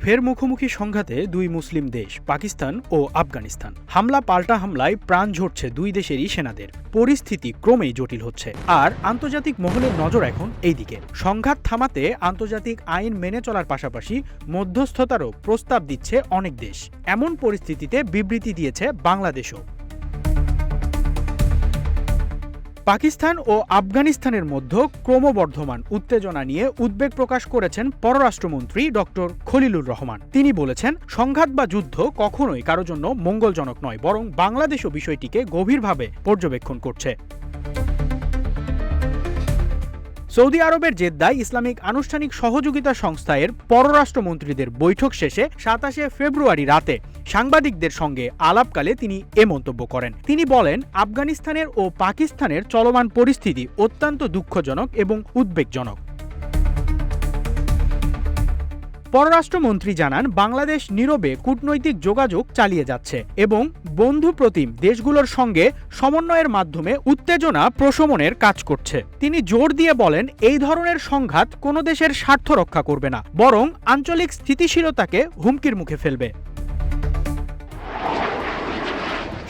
ফের মুখোমুখি সংঘাতে দুই মুসলিম দেশ পাকিস্তান ও আফগানিস্তান। হামলা পাল্টা হামলায় প্রাণ ঝরছে দুই দেশেরই সেনাদের। পরিস্থিতি ক্রমেই জটিল হচ্ছে, আর আন্তর্জাতিক মহলের নজর এখন এইদিকে। সংঘাত থামাতে আন্তর্জাতিক আইন মেনে চলার পাশাপাশি মধ্যস্থতারও প্রস্তাব দিচ্ছে অনেক দেশ। এমন পরিস্থিতিতে বিবৃতি দিয়েছে বাংলাদেশও। পাকিস্তান ও আফগানিস্তানের মধ্যে ক্রমবর্ধমান উত্তেজনা নিয়ে উদ্বেগ প্রকাশ করেছেন পররাষ্ট্রমন্ত্রী ডক্টর খলিলুর রহমান। তিনি বলেছেন, সংঘাত বা যুদ্ধ কখনোই কারো জন্য মঙ্গলজনক নয়, বরং বাংলাদেশও বিষয়টিকে গভীরভাবে পর্যবেক্ষণ করছে। সৌদি আরবের জেদ্দায় ইসলামিক আনুষ্ঠানিক সহযোগিতা সংস্থা এর পররাষ্ট্রমন্ত্রীদের বৈঠক শেষে ২৭শে ফেব্রুয়ারি রাতে সাংবাদিকদের সঙ্গে আলাপকালে তিনি এ মন্তব্য করেন। তিনি বলেন, আফগানিস্তানের ও পাকিস্তানের চলমান পরিস্থিতি অত্যন্ত দুঃখজনক এবং উদ্বেগজনক। পররাষ্ট্রমন্ত্রী জানান, বাংলাদেশ নীরবে কূটনৈতিক যোগাযোগ চালিয়ে যাচ্ছে এবং বন্ধুপ্রতিম দেশগুলোর সঙ্গে সমন্বয়ের মাধ্যমে উত্তেজনা প্রশমনের কাজ করছে। তিনি জোর দিয়ে বলেন, এই ধরনের সংঘাত কোনো দেশের স্বার্থ রক্ষা করবে না, বরং আঞ্চলিক স্থিতিশীলতাকে হুমকির মুখে ফেলবে।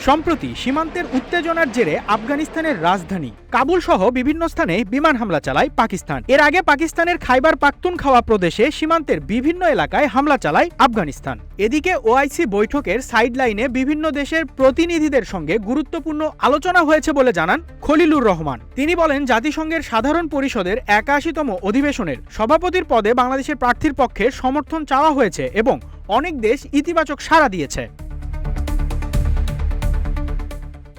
সম্প্রতি সীমান্তের উত্তেজনার জেরে আফগানিস্তানের রাজধানী কাবুল সহ বিভিন্ন স্থানে বিমান হামলা চালায় পাকিস্তান। এর আগে পাকিস্তানের খাইবার পাখতুনখাওয়া প্রদেশে সীমান্তের বিভিন্ন এলাকায় হামলা চালায় আফগানিস্তান। এদিকে ওআইসি বৈঠকের সাইডলাইনে বিভিন্ন দেশের প্রতিনিধিদের সঙ্গে গুরুত্বপূর্ণ আলোচনা হয়েছে বলে জানান খলিলুর রহমান। তিনি বলেন, জাতিসংঘের সাধারণ পরিষদের ৮১তম অধিবেশনের সভাপতির পদে বাংলাদেশের প্রার্থীর পক্ষে সমর্থন চাওয়া হয়েছে এবং অনেক দেশ ইতিবাচক সাড়া দিয়েছে।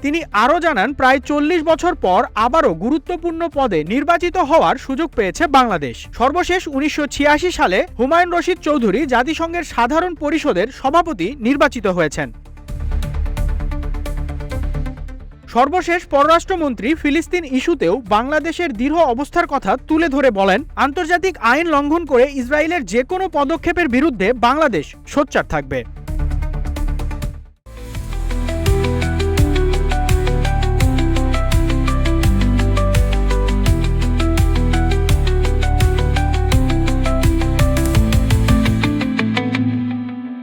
তিনি আরও জানান, প্রায় ৪০ বছর পর আবারও গুরুত্বপূর্ণ পদে নির্বাচিত হওয়ার সুযোগ পেয়েছে বাংলাদেশ। সর্বশেষ ১৯৮৬ সালে হুমায়ুন রশিদ চৌধুরী জাতিসংঘের সাধারণ পরিষদের সভাপতি নির্বাচিত হয়েছেন। সর্বশেষ পররাষ্ট্রমন্ত্রী ফিলিস্তিন ইস্যুতেও বাংলাদেশের দৃঢ় অবস্থার কথা তুলে ধরে বলেন, আন্তর্জাতিক আইন লঙ্ঘন করে ইসরায়েলের যে কোনো পদক্ষেপের বিরুদ্ধে বাংলাদেশ সোচ্চার থাকবে।